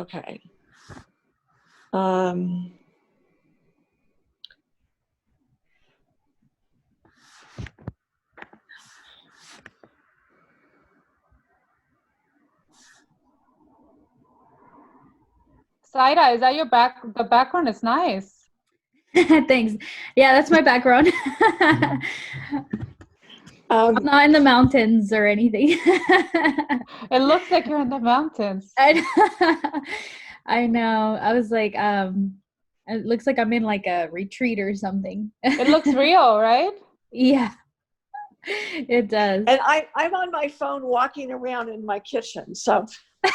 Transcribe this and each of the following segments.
Okay. Um, Saida, is that your the background is nice. Thanks. Yeah, that's my background. I'm not in the mountains or anything. It looks like you're in the mountains. I know. I was like, it looks like I'm in like a retreat or something. It looks real, right? Yeah, it does. and I'm on my phone walking around in my kitchen. So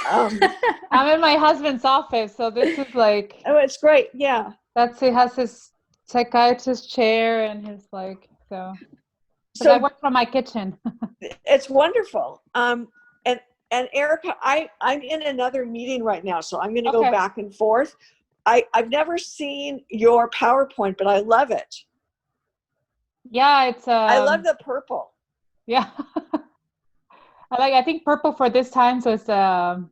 I'm in my husband's office, so this is like, oh, it's great. Yeah. he has his psychiatrist chair and his like, so because I So work from my kitchen. it's wonderful. And Erica, I'm in another meeting right now, so I'm going to go Okay. back and forth. I've never seen your PowerPoint, but I love it. Yeah, it's I love the purple. yeah. I think purple for this time, so it's I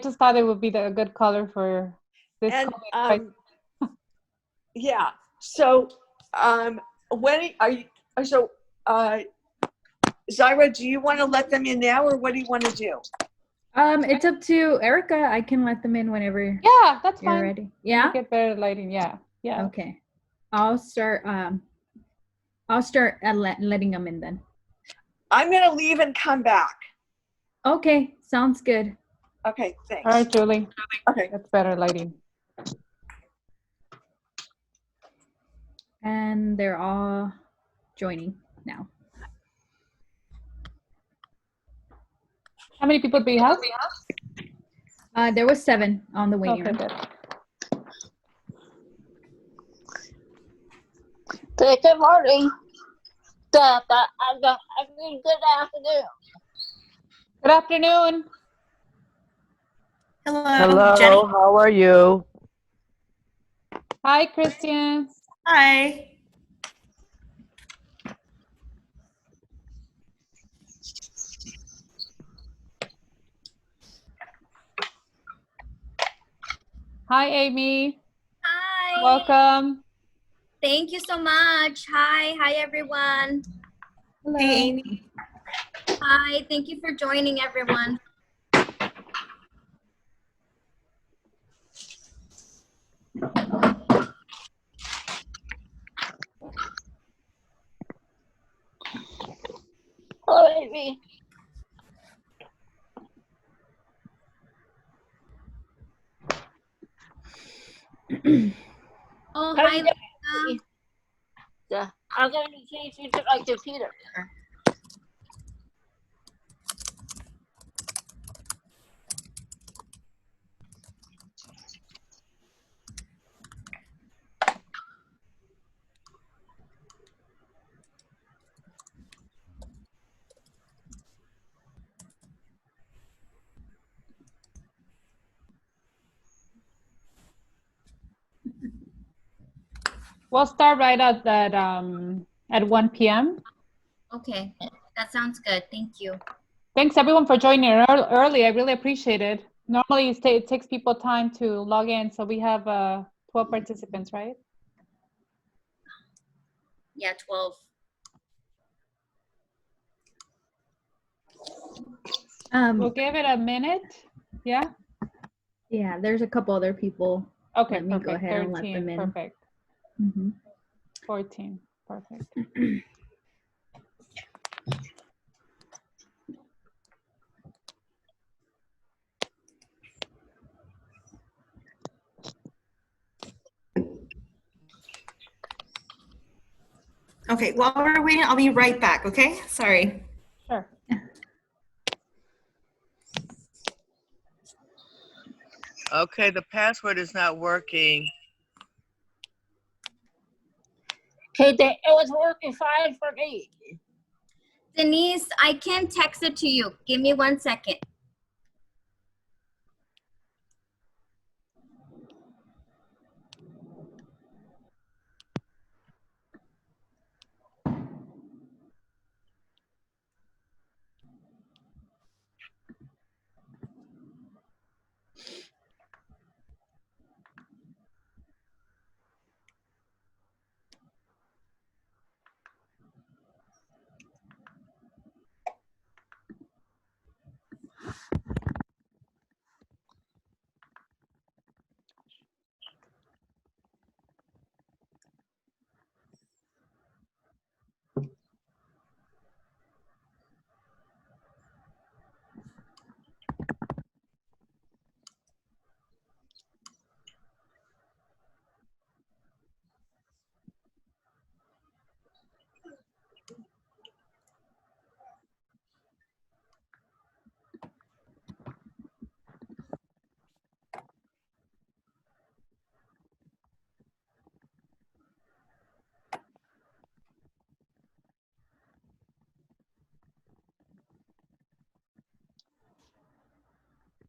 just thought it would be a good color for this And color. yeah. So when are you? So Zyra, do you want to let them in now, or what do you want to do? It's up to Erica. I can let them in whenever. Yeah, that's you're fine. ready. Yeah. Get better lighting. Yeah. Yeah. Okay. I'll start. I'll start at letting them in then. I'm going to leave and come back. Okay, sounds good. Okay, thanks. All right, Julie. Okay. That's better lighting. And they're all joining now. How many people do you have? There was 7 on the waiting room. Good morning. Good afternoon. Good afternoon. Hello, Jenny. how are you? Hi, Christian. Hi. Hi, Amy. Hi. Welcome. Thank you so much. Hi, everyone. Hello. Hey, Amy. Hi, thank you for joining, everyone. Hello, Amy. Oh, How hi, you Lisa. doing? Yeah, I'm going to change you to my computer. We'll start right at 1 p.m. Okay, that sounds good. Thank you. Thanks everyone for joining early. I really appreciate it. Normally it takes people time to log in, so we have 12 participants, right? Yeah, 12. We'll give it a minute. Yeah. Yeah, there's a couple other people. Okay. Let me perfect. go ahead 13, and let them in. Perfect. Mm-hmm. 14. Perfect. Okay, while we're waiting, I'll be right back, okay? Sorry. Sure. Okay, the password is not working. Okay, it was working fine for me. Denise, I can text it to you. Give me 1 second.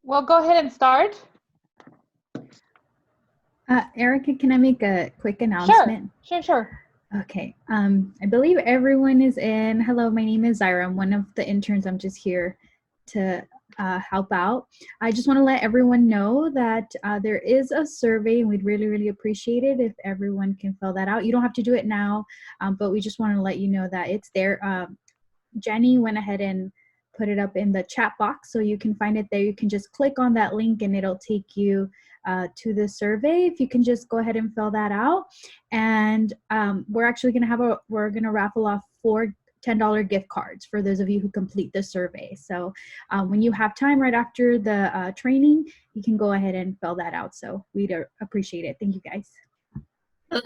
Well, go ahead and start. Erica, can I make a quick announcement? Sure. Okay. I believe everyone is in. Hello, my name is Zyra. I'm one of the interns. I'm just here to help out. I just want to let everyone know that there is a survey, and we'd really, really appreciate it if everyone can fill that out. You don't have to do it now, but we just want to let you know that it's there. Jenny went ahead and put it up in the chat box, so you can find it there. You can just click on that link and it'll take you to the survey. If you can just go ahead and fill that out. And we're actually gonna raffle off 4 $10 gift cards for those of you who complete the survey. So when you have time right after the training, you can go ahead and fill that out. So we'd appreciate it. Thank you guys.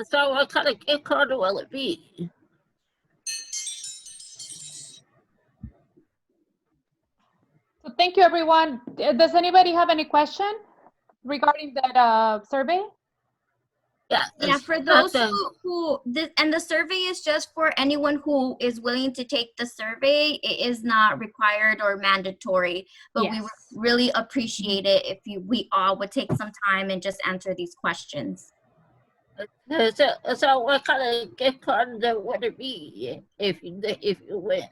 So what kind of gift card will it be? So thank you, everyone. Does anybody have any question regarding that survey? Yeah, for those and the survey is just for anyone who is willing to take the survey. It is not required or mandatory, but we would really appreciate it if we all would take some time and just answer these questions. So what kind of gift card would it be if you win?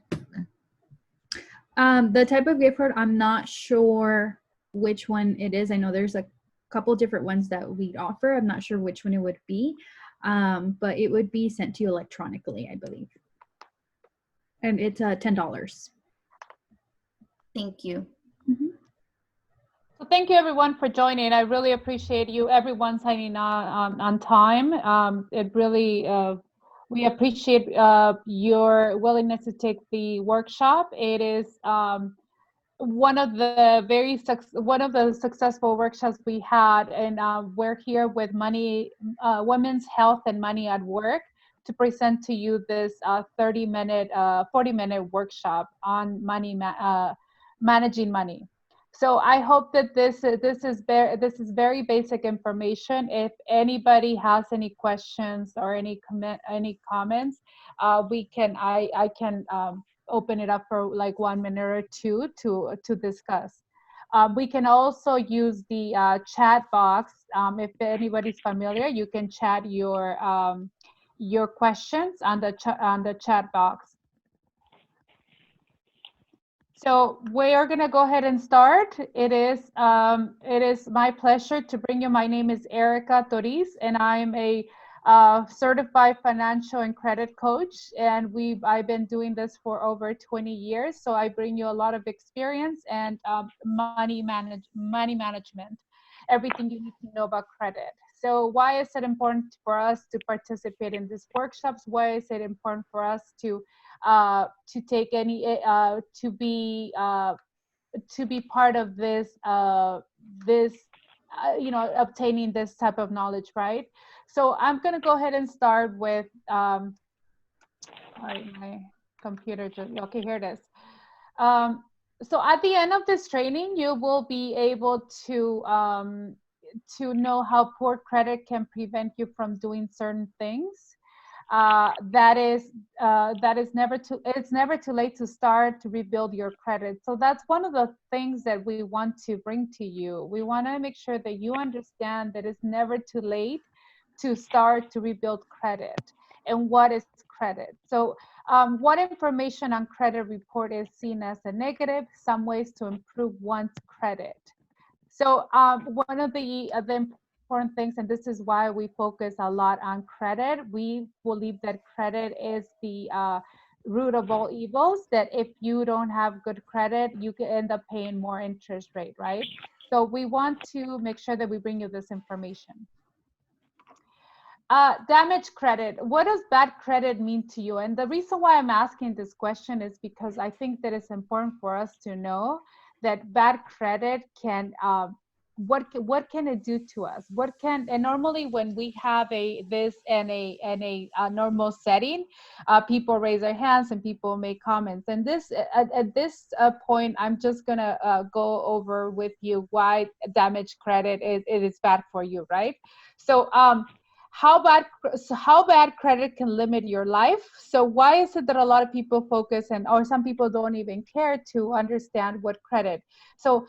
The type of gift card, I'm not sure which one it is. I know there's a couple different ones that we'd offer. I'm not sure which one it would be, but it would be sent to you electronically, I believe. And it's $10. Thank you. Mm-hmm. So thank you, everyone, for joining. I really appreciate you, everyone signing on time. It really, we appreciate your willingness to take the workshop. It is one of the successful workshops we had, and we're here with women's health and money at work to present to you this 40-minute workshop on managing money. So I hope that this is very basic information. If anybody has any questions or any comments, I can open it up for like 1 minute or two to discuss. We can also use the chat box. If anybody's familiar, you can chat your questions on the chat box. So we are going to go ahead and start. It is my pleasure to bring you. My name is Erica Toriz, and I am a certified financial and credit coach. And I've been doing this for over 20 years. So I bring you a lot of experience and money management, everything you need to know about credit. So why is it important for us to participate in these workshops? Why is it important for us to take to be part of this obtaining this type of knowledge, right? So I'm going to go ahead and start with my computer just, okay, here it is. So at the end of this training, you will be able to know how poor credit can prevent you from doing certain things. It's never too late to start to rebuild your credit. So that's one of the things that we want to bring to you. We want to make sure that you understand that it's never too late to start to rebuild credit. And what is credit? So what information on credit report is seen as a negative? Some ways to improve one's credit. So one of the important things, and this is why we focus a lot on credit. We believe that credit is the root of all evils, that if you don't have good credit, you can end up paying more interest rate, right? So we want to make sure that we bring you this information. Damaged credit. What does bad credit mean to you? And the reason why I'm asking this question is because I think that it's important for us to know that bad credit can what can it do to us? And normally when we have this in a normal setting, people raise their hands and people make comments. And this at this point, I'm just gonna go over with you why damaged credit is bad for you, right? So how bad credit can limit your life. So why is it that a lot of people focus or some people don't even care to understand what credit? So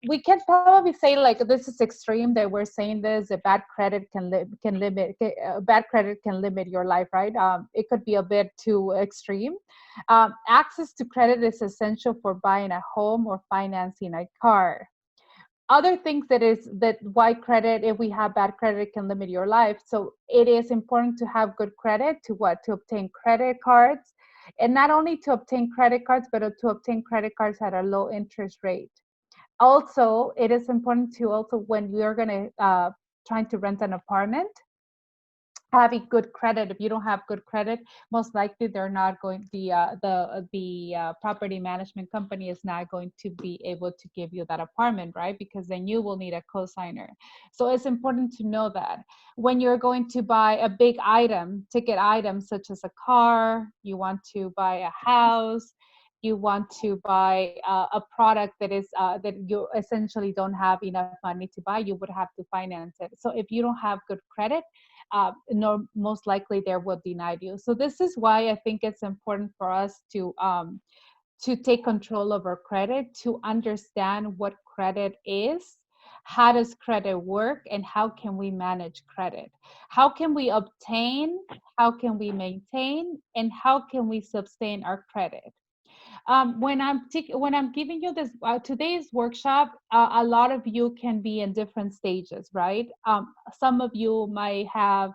we can probably say like this is extreme that we're saying this, a bad credit bad credit can limit your life, right? It could be a bit too extreme. Access to credit is essential for buying a home or financing a car. Other things that why credit, if we have bad credit, can limit your life. So it is important to have good credit to obtain credit cards, and not only to obtain credit cards, but to obtain credit cards at a low interest rate. Also, it is important to also, when you're going to trying to rent an apartment, having good credit. If you don't have good credit, most likely they're not going, the property management company is not going to be able to give you that apartment, right? Because then you will need a cosigner. So it's important to know that when you're going to buy a big item, ticket item, such as a car, you want to buy a house, you want to buy a product that is that you essentially don't have enough money to buy, you would have to finance it. So if you don't have good credit, no, most likely they will deny you. So this is why I think it's important for us to take control of our credit, to understand what credit is, how does credit work, and how can we manage credit? How can we obtain, how can we maintain, and how can we sustain our credit? When I'm giving you this today's workshop, a lot of you can be in different stages, right? Some of you might have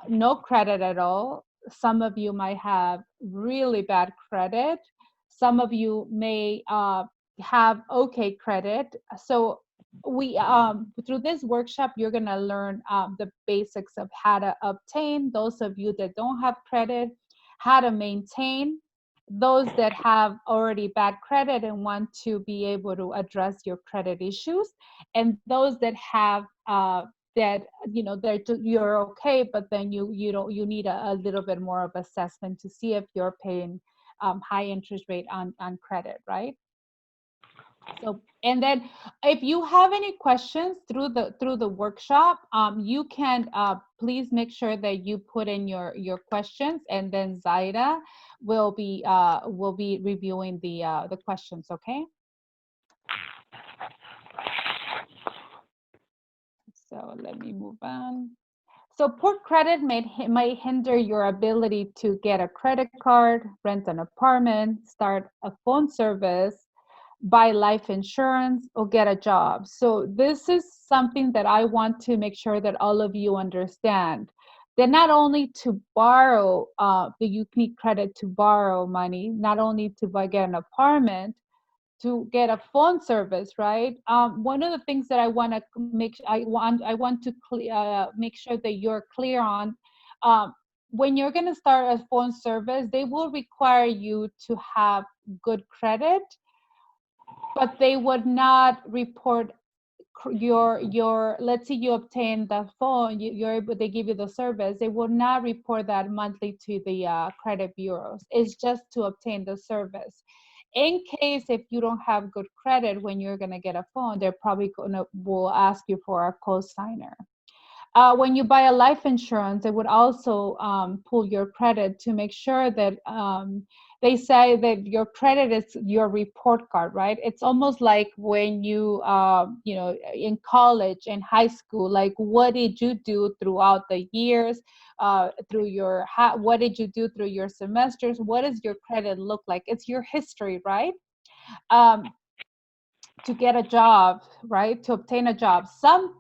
no credit at all. Some of you might have really bad credit. Some of you may have okay credit. So we through this workshop, you're gonna learn the basics of how to obtain. Those of you that don't have credit, how to maintain. Those that have already bad credit and want to be able to address your credit issues, and those that have that you're okay, but then you need a little bit more of assessment to see if you're paying high interest rate on credit, right? So, and then if you have any questions through the workshop, you can please make sure that you put in your questions, and then Zaida will be reviewing the questions. Okay. So let me move on. So poor credit may hinder your ability to get a credit card, rent an apartment, start a phone service, buy life insurance, or get a job. So this is something that I want to make sure that all of you understand. That not only to borrow, you need credit to borrow money, not only to get an apartment, to get a phone service, right? One of the things that I want to make sure that you're clear on, when you're going to start a phone service, they will require you to have good credit, but they would not report your let's say you obtain the phone, you're able, they give you the service, they will not report that monthly to the credit bureaus. It's just to obtain the service. In case if you don't have good credit, when you're going to get a phone, they're probably will ask you for a co-signer. When you buy a life insurance, they would also pull your credit to make sure that they say that your credit is your report card, right? It's almost like when you in college and high school, like what did you do throughout the years, what did you do through your semesters? What does your credit look like? It's your history, right? To get a job, right? To obtain a job. Some,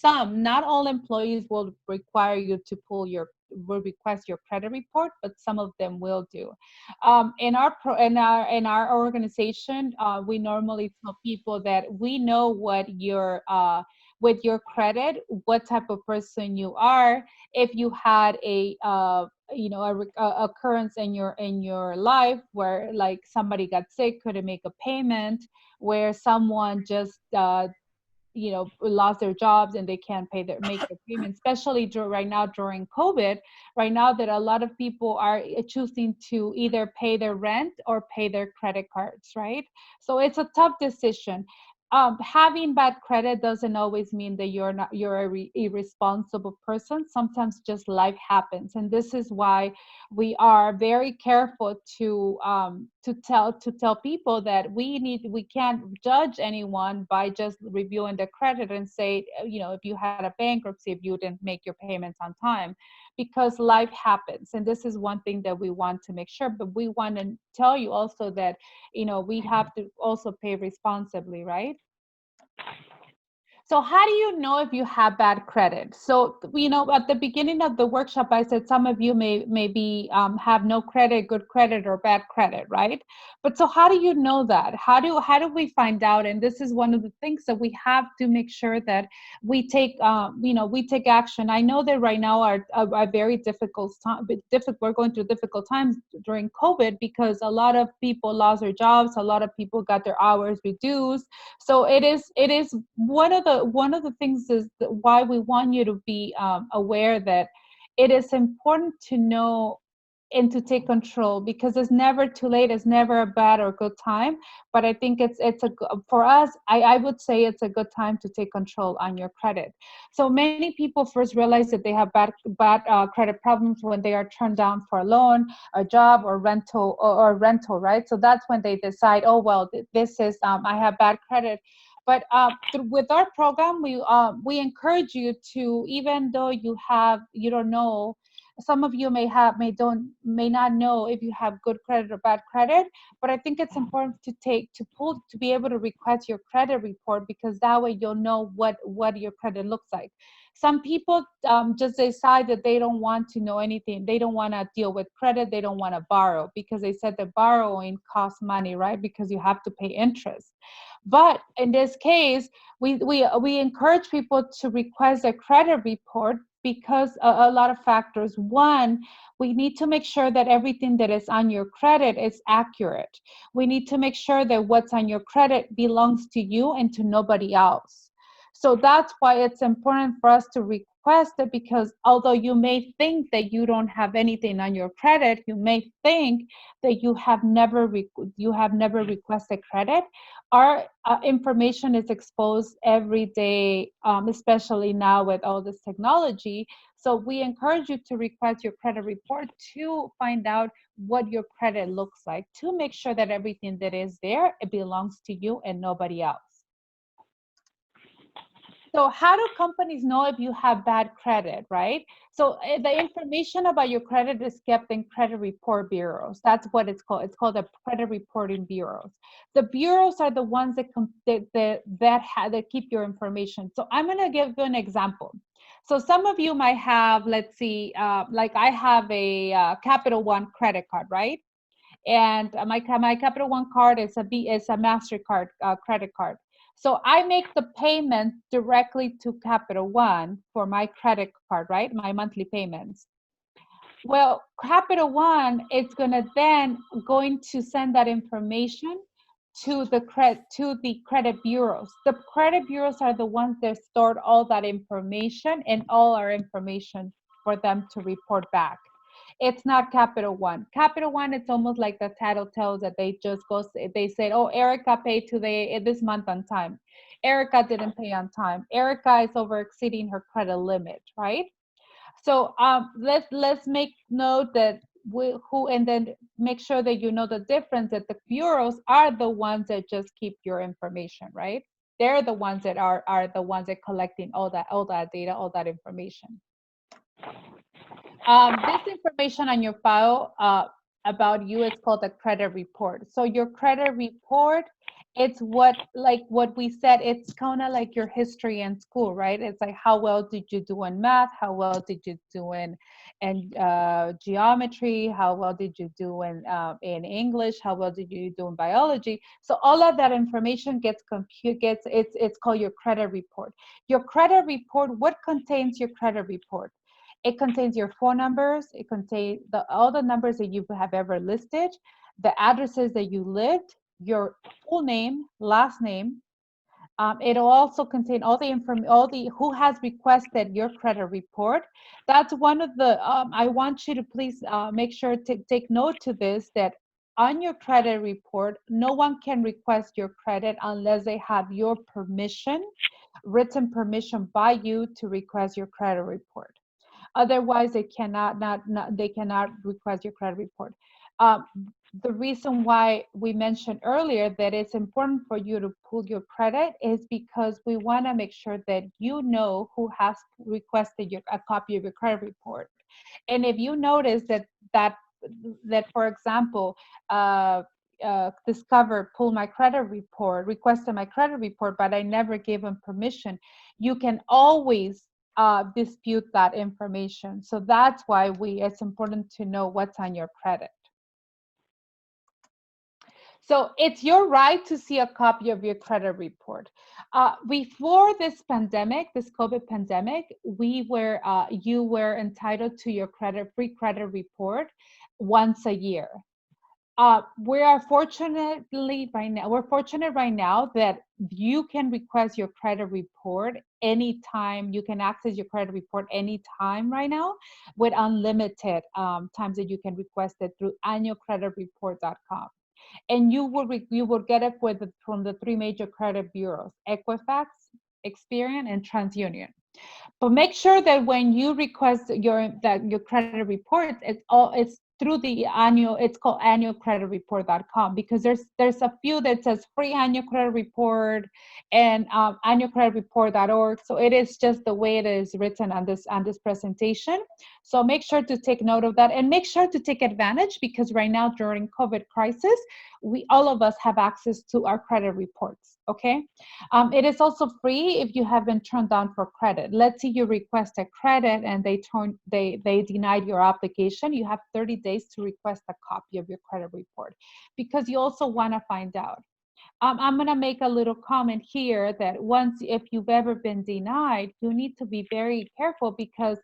not all employees will require you to will request your credit report, but some of them will do. In our organization, we normally tell people that we know what your with your credit, what type of person you are. If you had a occurrence in your life where like somebody got sick, couldn't make a payment, where someone just lost their jobs and they can't make their payments, especially right now during COVID, right now that a lot of people are choosing to either pay their rent or pay their credit cards, right? So it's a tough decision. Having bad credit doesn't always mean that you're a irresponsible person. Sometimes just life happens, and this is why we are very careful to to tell people that we can't judge anyone by just reviewing the credit and say, if you had a bankruptcy, if you didn't make your payments on time, because life happens. And this is one thing that we want to make sure, but we want to tell you also that, we have to also pay responsibly, right? So how do you know if you have bad credit? So, at the beginning of the workshop, I said some of you maybe have no credit, good credit, or bad credit, right? But so how do you know that? How do we find out? And this is one of the things that we have to make sure that we take, we take action. I know that right now are very difficult time. We're going through difficult times during COVID because a lot of people lost their jobs. A lot of people got their hours reduced. So it is one of the things is why we want you to be aware that it is important to know and to take control, because it's never too late. It's never a bad or good time. But I think for us, I would say it's a good time to take control on your credit. So many people first realize that they have bad credit problems when they are turned down for a loan, a job, or rental, right? So that's when they decide, oh, well, this is, I have bad credit. But with our program, we encourage you to, even though you don't know, some of you may not know if you have good credit or bad credit, but I think it's important to be able to request your credit report, because that way you'll know what your credit looks like. Some people just decide that they don't want to know anything. They don't want to deal with credit. They don't want to borrow, because they said that borrowing costs money, right? Because you have to pay interest. But in this case, we encourage people to request a credit report because a lot of factors. One, we need to make sure that everything that is on your credit is accurate. We need to make sure that what's on your credit belongs to you and to nobody else. So that's why it's important for us to request it, because although you may think that you don't have anything on your credit, you may think that you have never requested credit. Our information is exposed every day, especially now with all this technology. So we encourage you to request your credit report to find out what your credit looks like, to make sure that everything that is there, it belongs to you and nobody else. So how do companies know if you have bad credit, right? So the information about your credit is kept in credit report bureaus. That's what it's called. It's called the credit reporting bureaus. The bureaus are the ones that keep your information. So I'm going to give you an example. So some of you might have, let's see, like I have a Capital One credit card, right? And my Capital One card is a MasterCard credit card. So I make the payment directly to Capital One for my credit card, right? My monthly payments. Well, Capital One is going to send that information to the credit bureaus. The credit bureaus are the ones that stored all that information and all our information for them to report back. It's not Capital One. Capital One, it's almost like the title tells that they say, oh, Erica paid this month on time. Erica didn't pay on time. Erica is over exceeding her credit limit, right? So let's make note that and then make sure that you know the difference, that the bureaus are the ones that just keep your information, right? They're the ones that are the ones that collecting all that data, all that information. This information on your file about you is called a credit report. So your credit report, it's what we said, it's kind of like your history in school, right? It's like, how well did you do in math? How well did you do in geometry? How well did you do in English? How well did you do in biology? So all of that information it's called your credit report. Your credit report, what contains your credit report? It contains your phone numbers. It contains all the numbers that you have ever listed, the addresses that you lived, your full name, last name. It'll also contain all the who has requested your credit report. That's one of the. I want you to please make sure to take note to this, that on your credit report, no one can request your credit unless they have your permission, written permission by you to request your credit report. Otherwise, they cannot request your credit report. the reason why we mentioned earlier that it's important for you to pull your credit is because we want to make sure that you know who has requested a copy of your credit report. And if you notice that for example, Discover pulled my credit report, requested my credit report, but I never gave them permission, you can always dispute that information. So that's why it's important to know what's on your credit. So it's your right to see a copy of your credit report. Before this pandemic, this COVID pandemic, you were entitled to your free credit report once a year. We're fortunate right now that you can request your credit report anytime. You can access your credit report anytime right now with unlimited times that you can request it through annualcreditreport.com. And you will get it from the three major credit bureaus: Equifax, Experian, and TransUnion. But make sure that when you request your credit report, it's through it's called annualcreditreport.com, because there's a few that says free annual credit report and annualcreditreport.org. So it is just the way it is written on this presentation. So make sure to take note of that, and make sure to take advantage, because right now during COVID crisis, all of us have access to our credit reports. Okay. It is also free if you have been turned down for credit. Let's say you request a credit and they denied your application. You have 30 days to request a copy of your credit report, because you also want to find out. I'm going to make a little comment here that if you've ever been denied, you need to be very careful, because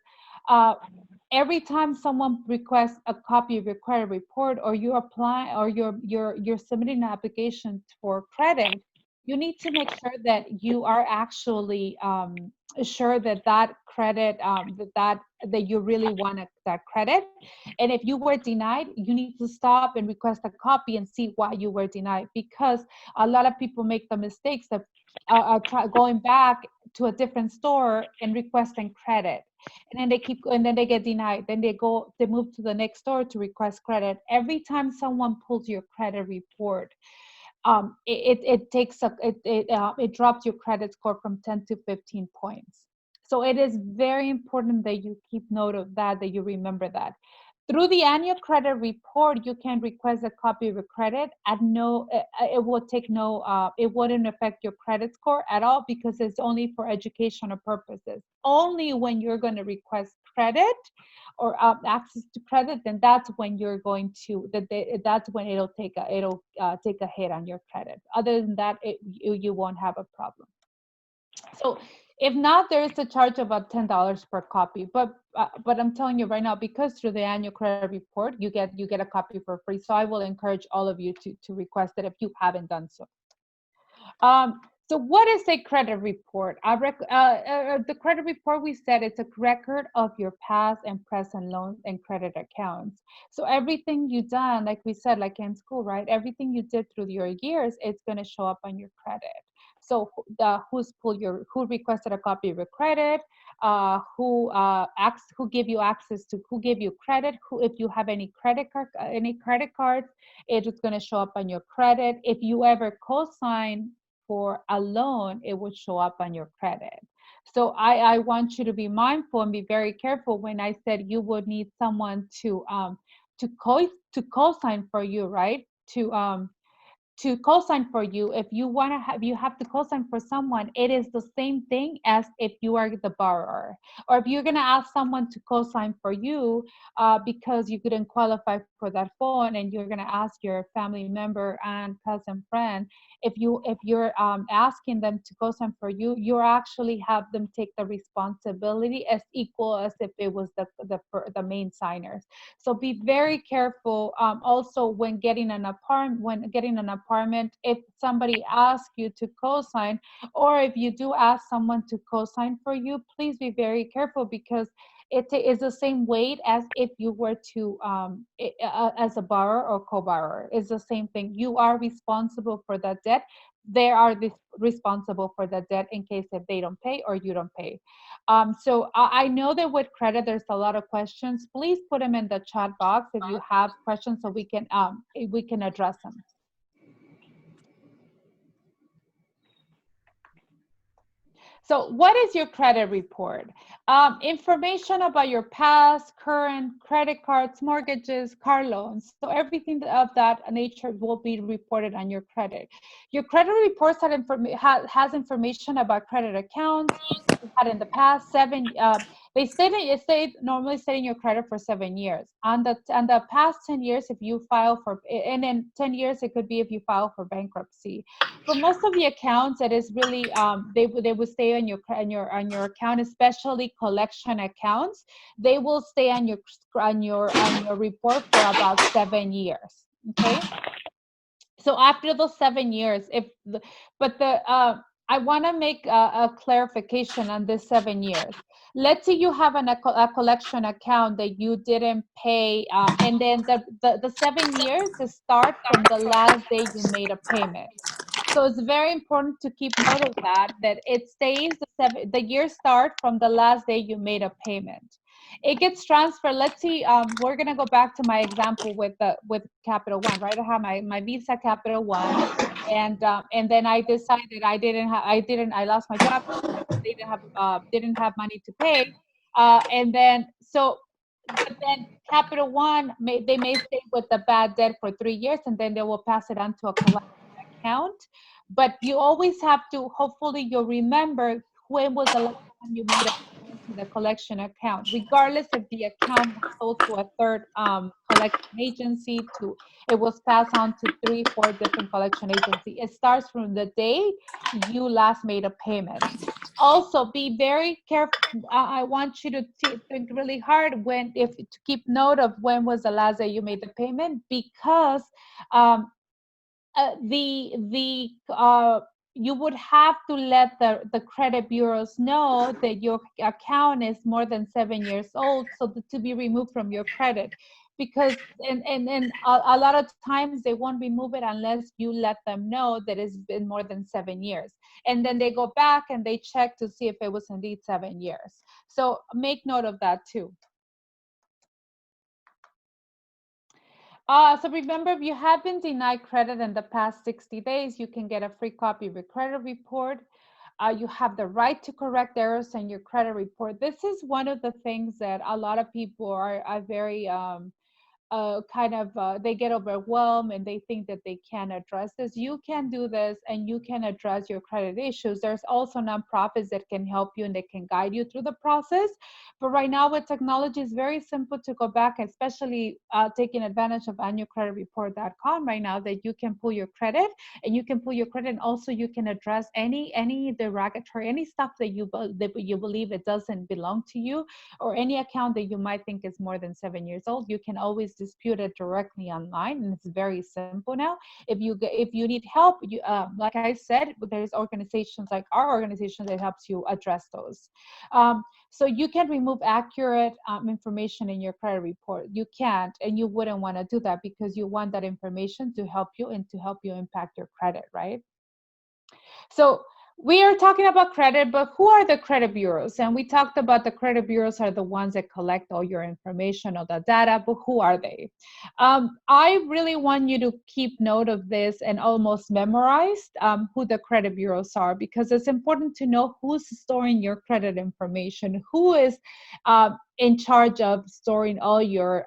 every time someone requests a copy of your credit report, or you apply, or you're submitting an application for credit, you need to make sure that you are actually sure that credit, that you really want that credit. And if you were denied, you need to stop and request a copy and see why you were denied, because a lot of people make the mistakes of going back to a different store and requesting credit, and then they get denied. Then they move to the next store to request credit. Every time someone pulls your credit report, it drops your credit score from 10 to 15 points. So it is very important that you keep note of that you remember that. Through the annual credit report, you can request a copy of your credit at it wouldn't affect your credit score at all, because it's only for educational purposes. Only when you're going to request credit or access to credit, then that's when you're going to, that's when it'll take a hit on your credit. Other than that, you won't have a problem. So if not, there is a charge of about $10 per copy. But I'm telling you right now, because through the annual credit report, you get a copy for free. So I will encourage all of you to request it if you haven't done so. So what is a credit report? The credit report, we said, it's a record of your past and present loans and credit accounts. So everything you done, like we said, like in school, right? Everything you did through your years, it's going to show up on your credit. So who requested a copy of your credit, who gave you access to, who gave you credit, if you have any credit cards, it's going to show up on your credit. If you ever co-sign for a loan, it would show up on your credit. So I want you to be mindful and be very careful when I said you would need someone to co-sign for you, right? To co-sign for you. If you have to co-sign for someone, it is the same thing as if you are the borrower. Or if you're going to ask someone to co-sign for you because you couldn't qualify for that phone, and you're going to ask your family member and cousin friend, if you're asking them to co-sign for you, you actually have them take the responsibility as equal as if it was the main signers. So be very careful. Also, when getting an apartment, if somebody asks you to co-sign, or if you do ask someone to co-sign for you, please be very careful, because it is the same weight as if you were to as a borrower or co-borrower. It's the same thing. You are responsible for that debt. they are responsible for the debt in case if they don't pay or you don't pay. So I know that with credit, there's a lot of questions. Please put them in the chat box if you have questions so we can address them. So what is your credit report? Information about your past, current, credit cards, mortgages, car loans. So everything of that nature will be reported on your credit. Your credit reports has information about credit accounts you had in the past they normally stay in your credit for 7 years. On the past 10 years, if you file for, and in 10 years, it could be if you file for bankruptcy. For most of the accounts, it is really they would stay on your account, especially collection accounts. They will stay on your report for about 7 years. Okay. So after those 7 years, I want to make a clarification on this 7 years. Let's say you have a collection account that you didn't pay, and then the 7 years start from the last day you made a payment. So it's very important to keep note of that it stays the year start from the last day you made a payment. It gets transferred. Let's see, we're gonna go back to my example with Capital One, right? I have my Visa Capital One, and then I decided I lost my job, didn't have money to pay, and then but then Capital One they may stay with the bad debt for 3 years, and then they will pass it on to a collection account. But you always have to, hopefully you'll remember when was the last time you made a payment to the collection account, regardless if the account was sold to a third collection agency, it was passed on to 3, 4 different collection agencies. It starts from the day you last made a payment. Also, be very careful. I want you to think really hard to keep note of when was the last day you made the payment, because you would have to let the credit bureaus know that your account is more than 7 years old, so to be removed from your credit, because and a lot of times they won't remove it unless you let them know that it's been more than 7 years, and then they go back and they check to see if it was indeed 7 years. So make note of that too. So remember, if you have been denied credit in the past 60 days, you can get a free copy of your credit report. You have the right to correct errors in your credit report. This is one of the things that a lot of people are very they get overwhelmed and they think that they can address this. You can do this and you can address your credit issues. There's also nonprofits that can help you and they can guide you through the process. But right now with technology, it's very simple to go back, especially taking advantage of annualcreditreport.com right now, that you can pull your credit and also you can address any derogatory, any stuff that you believe it doesn't belong to you, or any account that you might think is more than 7 years old. You can always dispute it directly online, and it's very simple now. If you need help, like I said, there's organizations like our organization that helps you address those. So you can remove accurate information in your credit report. You can't, and you wouldn't want to do that, because you want that information to help you and to help you impact your credit, right? So we are talking about credit, but who are the credit bureaus? And we talked about the credit bureaus are the ones that collect all your information or the data, but who are they? I really want you to keep note of this and almost memorize who the credit bureaus are, because it's important to know who's storing your credit information, who is in charge of storing all your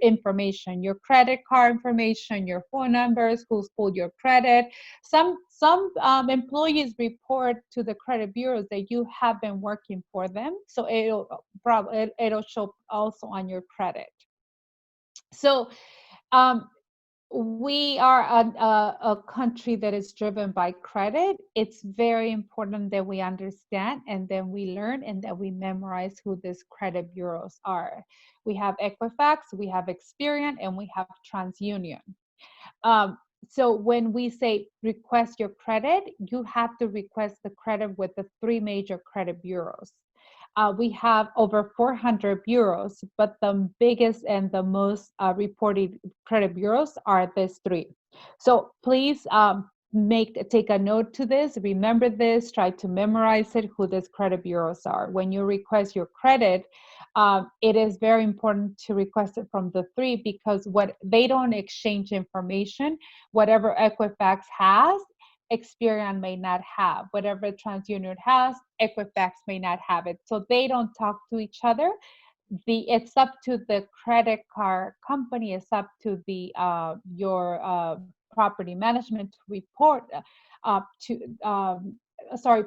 information, your credit card information, your phone numbers, who's pulled your credit. Some employees report to the credit bureaus that you have been working for them, so it'll show also on your credit. So we are a country that is driven by credit. It's very important that we understand and then we learn and that we memorize who these credit bureaus are. We have Equifax, we have Experian, and we have TransUnion. So when we say request your credit, you have to request the credit with the 3 major credit bureaus. We have over 400 bureaus, but the biggest and the most reported credit bureaus are these 3. So please take a note to this, remember this, try to memorize it, who these credit bureaus are. When you request your credit, it is very important to request it from the three, because what they don't exchange information. Whatever Equifax has, Experian may not have. Whatever TransUnion has, Equifax may not have it. So they don't talk to each other. It's up to the credit card company, it's up to the your property management to report to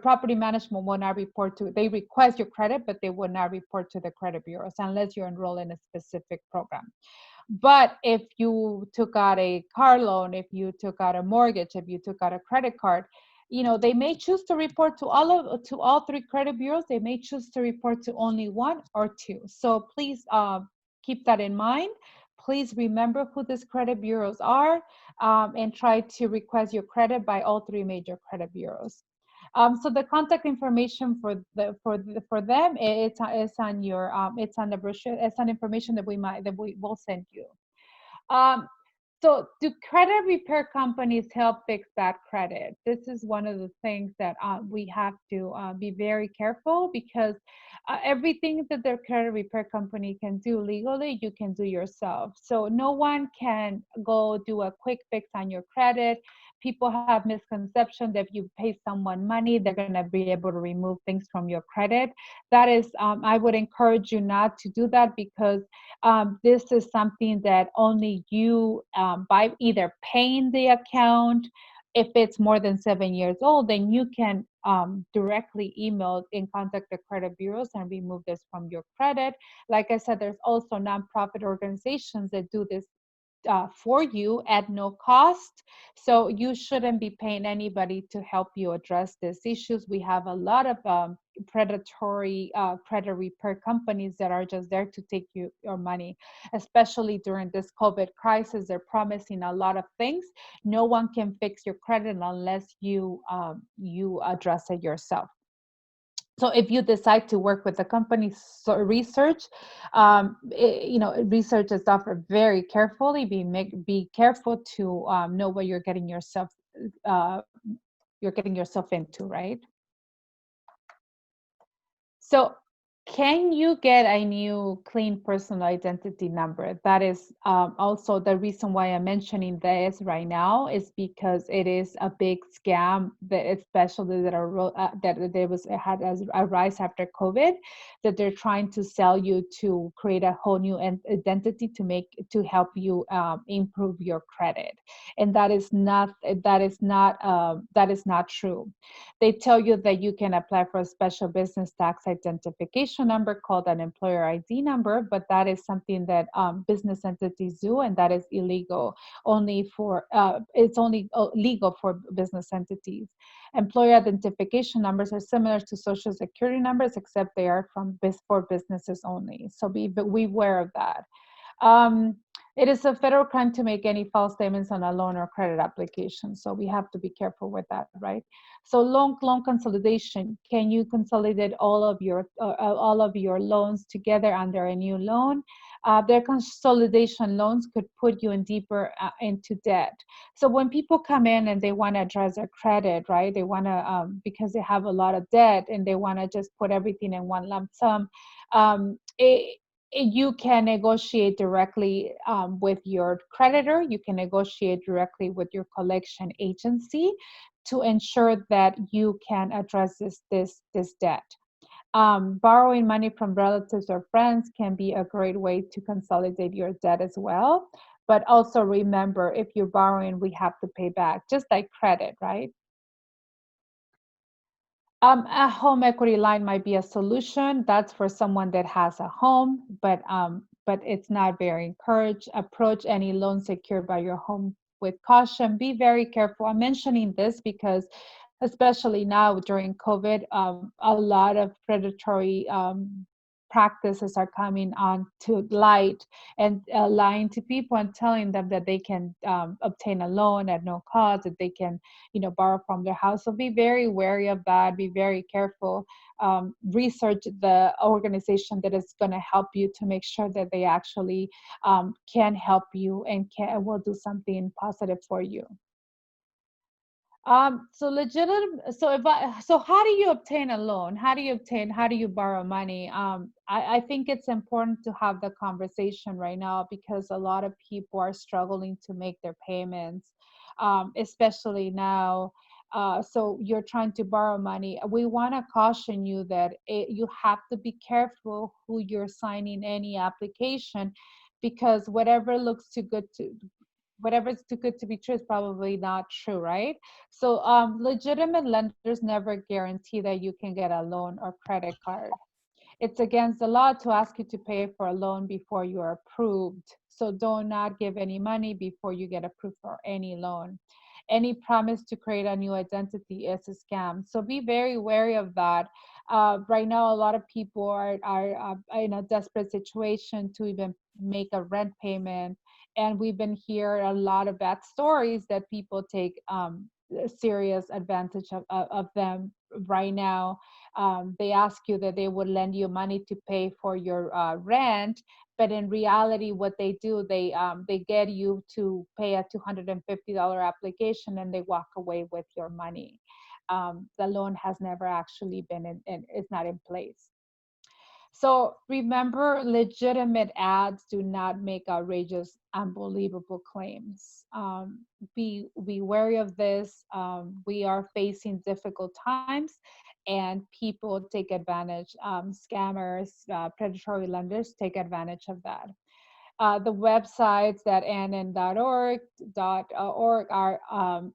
property management will not report to, they request your credit, but they will not report to the credit bureaus unless you're enrolled in a specific program. But if you took out a car loan, if you took out a mortgage, if you took out a credit card, they may choose to report to all three credit bureaus. They may choose to report to only one or two. So please keep that in mind. Please remember who these credit bureaus are, and try to request your credit by all three major credit bureaus. So the contact information for them, it's on your it's on the brochure. It's on information that we will send you. So do credit repair companies help fix bad credit? This is one of the things that we have to be very careful, because everything that the credit repair company can do legally, you can do yourself. So no one can go do a quick fix on your credit. People have misconception that if you pay someone money, they're going to be able to remove things from your credit. That is, I would encourage you not to do that, because this is something that only you, by either paying the account, if it's more than 7 years old, then you can directly email and contact the credit bureaus and remove this from your credit. Like I said, there's also nonprofit organizations that do this for you at no cost. So you shouldn't be paying anybody to help you address these issues. We have a lot of predatory credit repair companies that are just there to take your money, especially during this COVID crisis. They're promising a lot of things. No one can fix your credit unless you address it yourself. So if you decide to work with the company, so research, research is offered very carefully. Be careful to know what you're getting yourself into, right? So can you get a new clean personal identity number? That is also the reason why I'm mentioning this right now, is because it is a big scam, that especially that had a rise after COVID, that they're trying to sell you to create a whole new identity to help you improve your credit, and that is not true. They tell you that you can apply for a special business tax identification number called an employer ID number, but that is something that business entities do, and that is illegal. It's only legal for business entities. Employer identification numbers are similar to Social Security numbers, except they are for businesses only. So be aware of that. It is a federal crime to make any false statements on a loan or credit application. So we have to be careful with that, right? So loan consolidation. Can you consolidate all of your loans together under a new loan? Their consolidation loans could put you in deeper into debt. So when people come in and they want to address their credit, right? They want to because they have a lot of debt and they want to just put everything in one lump sum. You can negotiate directly with your creditor. You can negotiate directly with your collection agency to ensure that you can address this debt. Borrowing money from relatives or friends can be a great way to consolidate your debt as well. But also remember, if you're borrowing, we have to pay back, just like credit, right? A home equity line might be a solution. That's for someone that has a home, but it's not very encouraged. Approach any loan secured by your home with caution. Be very careful. I'm mentioning this because, especially now during COVID, a lot of predatory practices are coming on to light and lying to people and telling them that they can obtain a loan at no cost, that they can borrow from their house. So be very wary of that. Be very careful. Research the organization that is going to help you to make sure that they actually can help you and will do something positive for you. So legitimate. So how do you obtain a loan? How do you borrow money? I think it's important to have the conversation right now because a lot of people are struggling to make their payments, especially now. So you're trying to borrow money. We want to caution you that you have to be careful who you're signing any application because whatever's too good to be true is probably not true, right? So legitimate lenders never guarantee that you can get a loan or credit card. It's against the law to ask you to pay for a loan before you are approved. So do not give any money before you get approved for any loan. Any promise to create a new identity is a scam. So be very wary of that. Right now, a lot of people are in a desperate situation to even make a rent payment. And we've been hearing a lot of bad stories that people take serious advantage of them right now. They ask you that they would lend you money to pay for your rent, but in reality, what they do, they get you to pay a $250 application and they walk away with your money. The loan has never actually been in is not in place. So remember, legitimate ads do not make outrageous, unbelievable claims. Be wary of this. We are facing difficult times, and people take advantage. Scammers, predatory lenders take advantage of that. The websites that nn.org are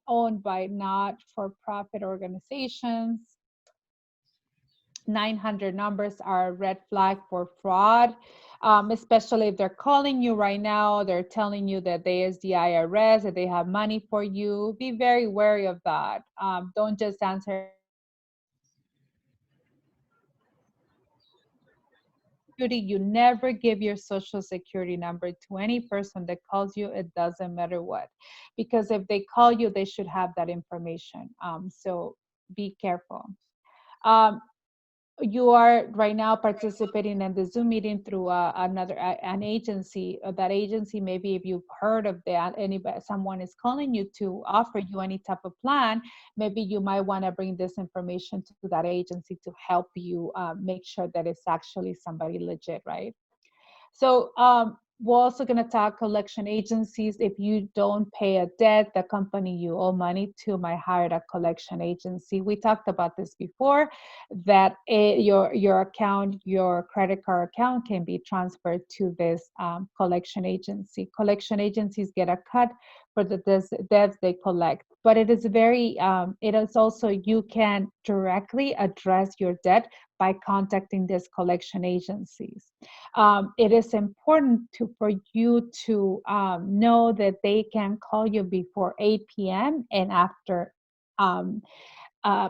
owned by not-for-profit organizations. 900 numbers are a red flag for fraud, especially if they're calling you right now, they're telling you that there's the IRS, that they have money for you. Be very wary of that. Don't just answer. You never give your social security number to any person that calls you. It doesn't matter what, because if they call you, they should have that information. So be careful. Um, you are right now participating in the Zoom meeting through an agency. That agency, maybe if you've heard of that, anybody, someone is calling you to offer you any type of plan, maybe you might want to bring this information to that agency to help you make sure that it's actually somebody legit, right? So we're also going to talk collection agencies. If you don't pay a debt, the company you owe money to might hire a collection agency. We talked about this before, that your account, your credit card account can be transferred to this collection agency. Collection agencies get a cut for the debts they collect. But it is it is also, you can directly address your debt by contacting these collection agencies. It is important for you to know that they can call you before 8 p.m. and after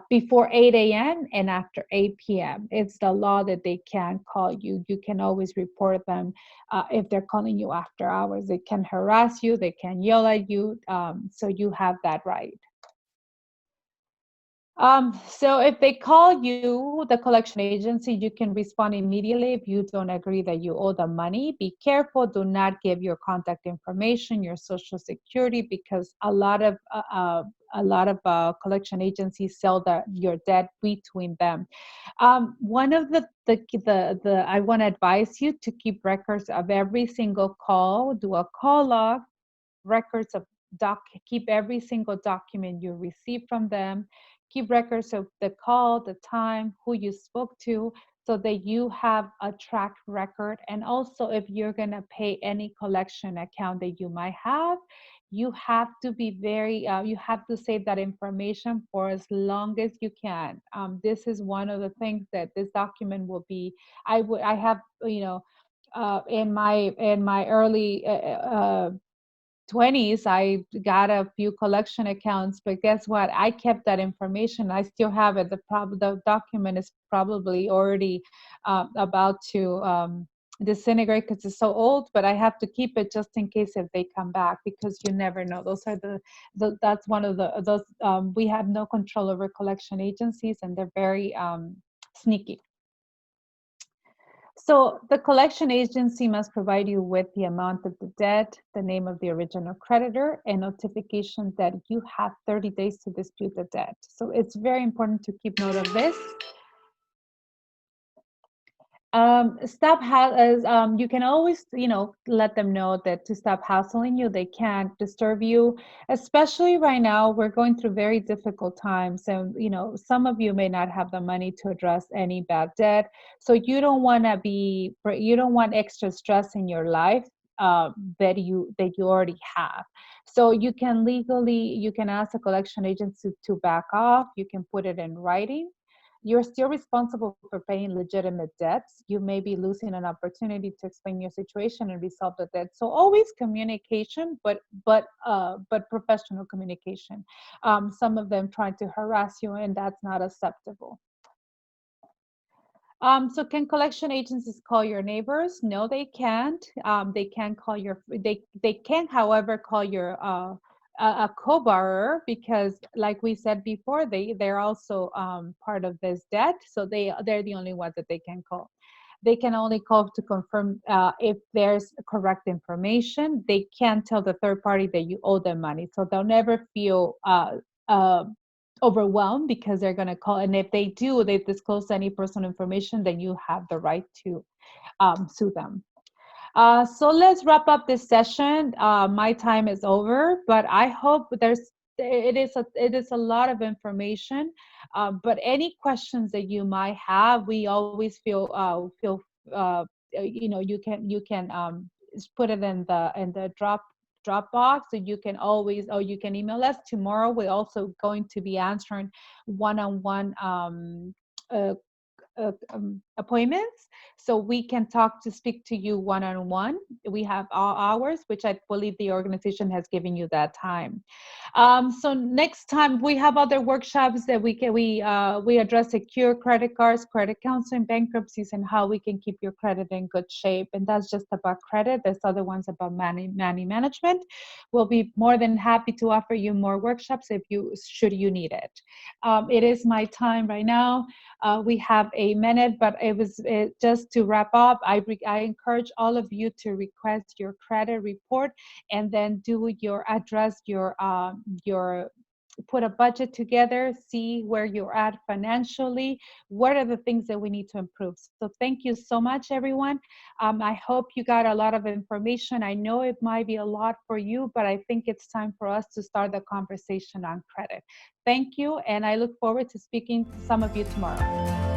before 8 a.m. and after 8 p.m. It's the law that they can call you. You can always report them if they're calling you after hours. They can harass you, they can yell at you, so you have that right. So if they call you, the collection agency, you can respond immediately if you don't agree that you owe them money. Be careful, do not give your contact information, your social security, because a lot of collection agencies sell your debt between them. One of the I want to advise you to keep records of every single call, do a call log, records of keep every single document you receive from them, keep records of the call, the time, who you spoke to, so that you have a track record. And also, if you're going to pay any collection account that you might have, you have to be you have to save that information for as long as you can. This is one of the things that this document will be. I have, in my early 20s, I got a few collection accounts, but guess what? I kept that information. I still have it. The document is probably already about to disintegrate because it's so old, but I have to keep it just in case if they come back, because you never know. Those are that's one of those, we have no control over collection agencies, and they're very sneaky. So the collection agency must provide you with the amount of the debt, the name of the original creditor, and notification that you have 30 days to dispute the debt. So it's very important to keep note of this. You can always, let them know that to stop hassling you. They can't disturb you, especially right now. We're going through very difficult times, and some of you may not have the money to address any bad debt. So you don't want extra stress in your life that you already have. So you can ask a collection agency to back off. You can put it in writing. You're still responsible for paying legitimate debts. You may be losing an opportunity to explain your situation and resolve the debt. So always communication, but professional communication. Some of them try to harass you, and that's not acceptable. So can collection agencies call your neighbors? No, they can't. They can call they can, however, call your a co-borrower, because like we said before, they're also part of this debt. So they're the only ones that they can call. They can only call to confirm if there's correct information. They can't tell the third party that you owe them money. So they'll never feel overwhelmed, because they're going to call. And if they do, they disclose any personal information, then you have the right to sue them. So let's wrap up this session. My time is over, but I hope it is a lot of information. But any questions that you might have, we always feel you can put it in the Dropbox, so you can always, or you can email us. Tomorrow we're also going to be answering one-on-one appointments, so we can speak to you one-on-one. We have all hours, which I believe the organization has given you that time. So next time we have other workshops that we address secure credit cards, credit counseling, bankruptcies, and how we can keep your credit in good shape. And that's just about credit. There's other ones about money management. We'll be more than happy to offer you more workshops should you need it. It is my time right now. We have a minute, but just to wrap up, I encourage all of you to request your credit report, and then do your put a budget together, see where you're at financially, what are the things that we need to improve. So thank you so much, everyone. I hope you got a lot of information. I know it might be a lot for you, but I think it's time for us to start the conversation on credit. Thank you, and I look forward to speaking to some of you tomorrow.